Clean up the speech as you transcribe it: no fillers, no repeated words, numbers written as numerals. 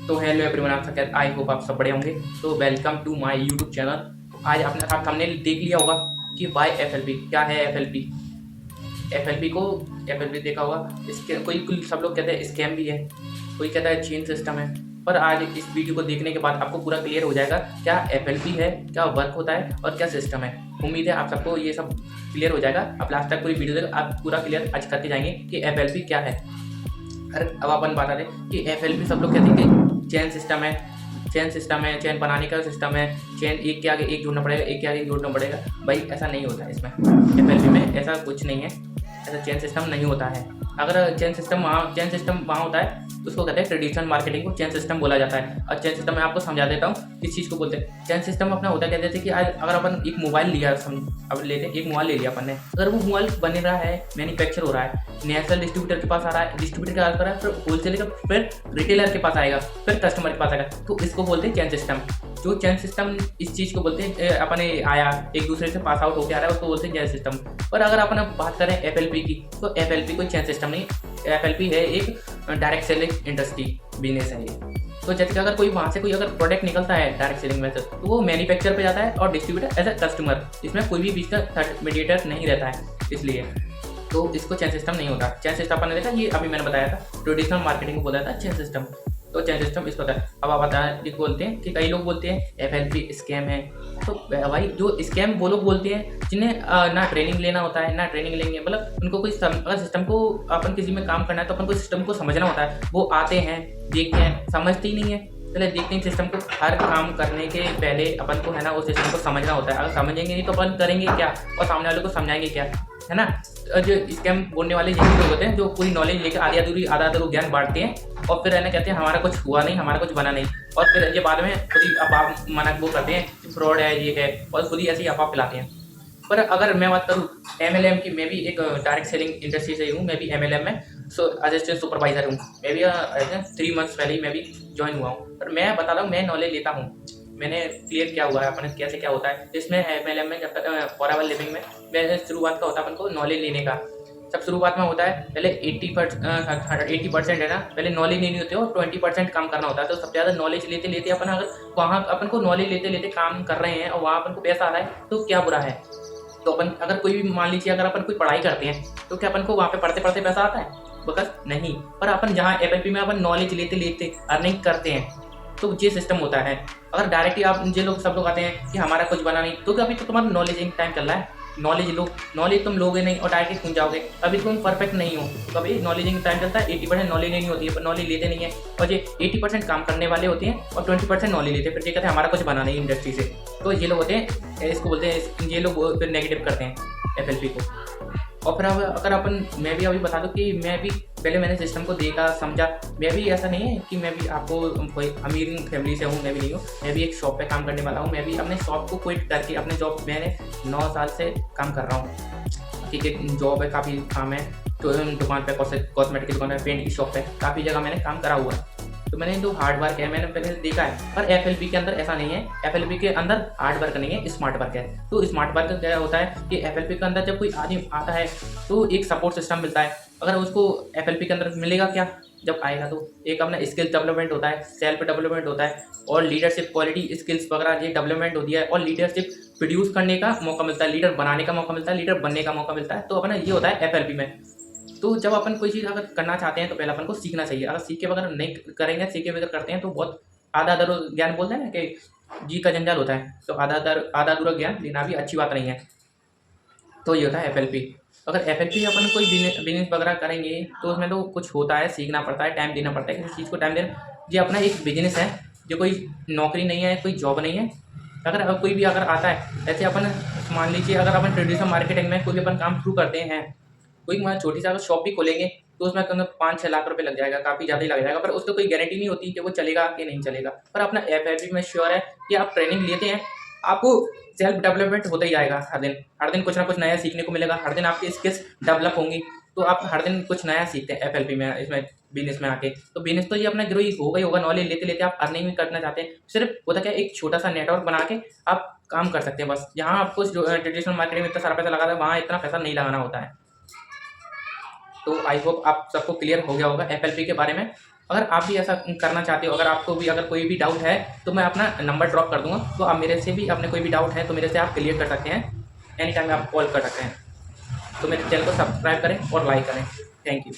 तो hello everyone, आप सब आई होप आप सब बड़े होंगे। तो welcome to my YouTube channel. आज आपने आप हमने देख लिया होगा कि वाई एफएलपी क्या है। एफएलपी को एफएलपी देखा होगा। इसके कोई सब लोग कहते हैं स्कैम भी है, कोई कहता है चेन सिस्टम है। पर आज इस वीडियो को देखने के बाद आपको पूरा क्लियर हो जाएगा क्या एफएलपी है, क्या वर्क होता है और क्या सिस्टम है। उम्मीद है आप सबको ये सब क्लियर हो जाएगा। आप लास्ट तक पूरी वीडियो देखो, आप पूरा क्लियर आज करके जाएंगे कि एफएलपी क्या है। अरे अब अपन बता दें कि एफएलपी सब लोग कहते हैं कि चेन सिस्टम है, चेन बनाने का सिस्टम है। चेन एक के आगे एक जोड़ना पड़ेगा, एक के आगे एक जोड़ना पड़ेगा। भाई ऐसा नहीं होता है इसमें, एफएलपी में ऐसा कुछ नहीं है, ऐसा चेन सिस्टम नहीं होता है। अगर चेन सिस्टम वहाँ होता है उसको कहते हैं ट्रेडिशनल मार्केटिंग को चेन सिस्टम बोला जाता है। और चेन सिस्टम मैं आपको समझा देता हूँ किस चीज़ को बोलते हैं। चेन सिस्टम अपना होता है, कहते थे कि आज अगर अपन एक मोबाइल लिया, अब लेते एक मोबाइल ले लिया अपन ने, अगर वो मोबाइल बन रहा है, मैन्युफैक्चर हो रहा है, नेशनल डिस्ट्रीब्यूटर के पास आ रहा है, डिस्ट्रीब्यूटर के पास आ रहा है, फिर होलसेलर का, फिर रिटेलर के पास आएगा, फिर कस्टमर के पास आएगा, तो इसको बोलते हैं चेन सिस्टम। जो चेन सिस्टम इस चीज़ को बोलते हैं, अपन आया एक दूसरे से पास आउट होकर आ रहा है, उसको बोलते हैं चेन सिस्टम। पर अगर अपन अब बात करें एफएलपी की, तो एफएलपी कोई चेन सिस्टम नहीं, एफएलपी है एक डायरेक्ट सेलिंग इंडस्ट्री बिजनेस है ये। तो जैसे कि अगर कोई वहाँ से कोई अगर प्रोडक्ट निकलता है डायरेक्ट सेलिंग में से, तो वो मैन्युफैक्चर पे जाता है और डिस्ट्रीब्यूटर एज ए कस्टमर, इसमें कोई भी बीच का थर्ड मीडिएटर नहीं रहता है, इसलिए तो इसको चेन सिस्टम नहीं होता। चेन सिस्टम अपन ने देखा, ये अभी मैंने बताया था, ट्रेडिशनल मार्केटिंग को बोला था चेन सिस्टम। तो चेन सिस्टम इसको होता है। अब आप बताएं, बोलते हैं कि कई लोग बोलते हैं एफएलपी स्कैम है। तो भाई जो स्कैम वो लोग बोलते हैं जिन्हें ना ट्रेनिंग लेना होता है, ना ट्रेनिंग लेंगे, मतलब उनको कोई अगर सिस्टम को अपन किसी में काम करना है तो अपन को सिस्टम को समझना होता है। वो आते हैं, देखते हैं, समझते ही नहीं है। पहले देखते हैं सिस्टम को, हर काम करने के पहले अपन को है ना वो सिस्टम को समझना होता है। अगर समझेंगे नहीं तो अपन करेंगे क्या और सामने वाले को समझाएंगे क्या, है ना। जो स्कैम बोलने वाले यही लोग होते हैं जो पूरी नॉलेज लेकर आधा अधूरा ज्ञान बांटते हैं और फिर है कहते हैं हमारा कुछ हुआ नहीं, हमारा कुछ बना नहीं, और फिर ये बाद में खुद ही आप मना वो करते हैं कि फ्रॉड है, ये है, और खुद ही ऐसे ही अफवाह फैलाते हैं। पर अगर मैं बात करूँ एमएलएम की, मैं भी एक डायरेक्ट सेलिंग इंडस्ट्री से हूँ, मैं भी एमएलएम में असिस्टेंट सुपरवाइजर हूँ। मैं भी 3 मंथ्स पहले ही मैं भी ज्वाइन हुआ हूँ। पर मैं बता रहा हूँ, मैं नॉलेज लेता हूँ, मैंने क्लियर किया हुआ है अपन कैसे क्या होता है इसमें एमएलएम में। जब तक फॉरएवर लिविंग में शुरुआत का होता है अपन को नॉलेज लेने का। सब शुरुआत में होता है पहले 80% है ना, पहले नॉलेज नहीं होती है और 20% काम करना होता है। तो सबसे ज़्यादा नॉलेज लेते लेते अपन अगर वहाँ अपन को नॉलेज लेते लेते काम कर रहे हैं और वहाँ अपन को पैसा आ रहा है तो क्या बुरा है। तो अपन अगर कोई भी मान लीजिए अगर अपन कोई पढ़ाई करते हैं तो क्या अपन को वहाँ पे पढ़ते पढ़ते पैसा आता है? बस नहीं। पर अपन जहाँ एफएलपी में अपन नॉलेज लेते लेते अर्निंग करते हैं तो ये सिस्टम होता है। अगर डायरेक्टली आप ये लोग सब लोग आते हैं कि हमारा कुछ बना नहीं, तो अभी तो तुम्हारा नॉलेजिंग टाइम चल रहा है, नॉलेज तुम लोगे नहीं और डायरेक्टली सुन जाओगे, अभी तुम परफेक्ट नहीं हो। तो कभी नॉलेजिंग टाइम चलता है, 80% नॉलेज नहीं होती है, पर नॉलेज लेते नहीं है, और ये 80% काम करने वाले होते हैं और 20% नॉलेज लेते हैं। फिर ये कहते हैं हमारा कुछ बना नहीं इंडस्ट्री से। तो ये लोग होते हैं, इसको बोलते हैं, ये लोग फिर नेगेटिव करते हैं एफएलपी को। और फिर अगर अपन, मैं भी अभी बता दूं कि मैं भी पहले मैंने सिस्टम को देखा, समझा। मैं भी ऐसा नहीं है कि मैं भी आपको कोई अमीर फैमिली से हूँ, मैं भी नहीं हूँ। मैं भी एक शॉप पे काम करने वाला हूँ। मैं भी अपने शॉप को क्विट करके अपने जॉब, मैंने 9 साल से काम कर रहा हूँ। ठीक है, जॉब है, काफ़ी काम है, तो दुकान पे, कॉस्मेटिक की दुकान है, पेंट की शॉप है, काफ़ी जगह मैंने काम करा हुआ है। तो मैंने जो हार्ड वर्क है मैंने पहले देखा है। पर एफएलपी के अंदर ऐसा नहीं है, एफएलपी के अंदर हार्ड वर्क नहीं है, स्मार्ट वर्क है। तो स्मार्ट वर्क क्या होता है कि एफएलपी के अंदर जब कोई आदमी आता है तो एक सपोर्ट सिस्टम मिलता है। अगर उसको एफएलपी के अंदर मिलेगा क्या, जब आएगा तो एक अपना स्किल डेवलपमेंट होता है, सेल्फ डेवलपमेंट होता है, और लीडरशिप क्वालिटी स्किल्स वगैरह ये डेवलपमेंट होती है, और लीडरशिप प्रोड्यूस करने का मौका मिलता है, लीडर बनाने का मौका मिलता है, लीडर बनने का मौका मिलता है। तो अपना ये होता है एफएलपी में। तो जब अपन कोई चीज़ अगर करना चाहते हैं तो पहले अपन को सीखना चाहिए। अगर सीख के बगैर नहीं करेंगे, सीखे बगैर करते हैं तो बहुत आधा अधूरा ज्ञान बोलते हैं ना कि जी का जंजाल होता है। तो आधा अधूरा ज्ञान लेना भी अच्छी बात नहीं है। तो ये होता है एफएलपी। अगर एफएलपी अपन कोई बिजनेस वगैरह करेंगे तो उसमें तो कुछ होता है, सीखना पड़ता है, टाइम देना पड़ता है, किसी चीज़ को टाइम देना। ये अपना एक बिजनेस है, जो कोई नौकरी नहीं है, कोई जॉब नहीं है। अगर कोई भी अगर आता है, ऐसे अपन मान लीजिए अगर अपन ट्रेडिशनल मार्केटिंग में कोई भी अपन काम शुरू करते हैं, कोई मैं छोटी सी अगर शॉप भी खोलेंगे तो उसमें कम 5-6 लाख रुपए लग जाएगा, काफ़ी ज़्यादा ही लग जाएगा। पर उसको कोई गारंटी नहीं होती कि वो चलेगा कि नहीं चलेगा। पर अपना एफएलपी में श्योर है कि आप ट्रेनिंग लेते हैं, आपको सेल्फ डेवलपमेंट होता ही जाएगा। हर दिन कुछ ना कुछ नया सीखने को मिलेगा, हर दिन आपकी स्किल्स डेवलप होंगी। तो आप हर दिन कुछ नया सीखते हैं एफएलपी में, इसमें बिजनेस में आके। तो बिजनेस तो ये अपना ग्रो ही होगा ही होगा। नॉलेज लेते लेते आप अर्निंग भी करना चाहते हैं, सिर्फ होता क्या, एक छोटा सा नेटवर्क बना के आप काम कर सकते हैं। बस यहाँ आपको ट्रेडिशनल मार्केटिंग में इतना सारा पैसा लगाता है, वहाँ इतना पैसा नहीं लगाना होता है। तो आई होप आप सबको क्लियर हो गया होगा एफएलपी के बारे में। अगर आप भी ऐसा करना चाहते हो, अगर आपको भी अगर कोई भी डाउट है तो मैं अपना नंबर ड्रॉप कर दूँगा, तो आप मेरे से भी अपने कोई भी डाउट है तो मेरे से आप क्लियर कर सकते हैं, एनी टाइम आप कॉल कर सकते हैं। तो मेरे चैनल को सब्सक्राइब करें और लाइक करें। Thank you.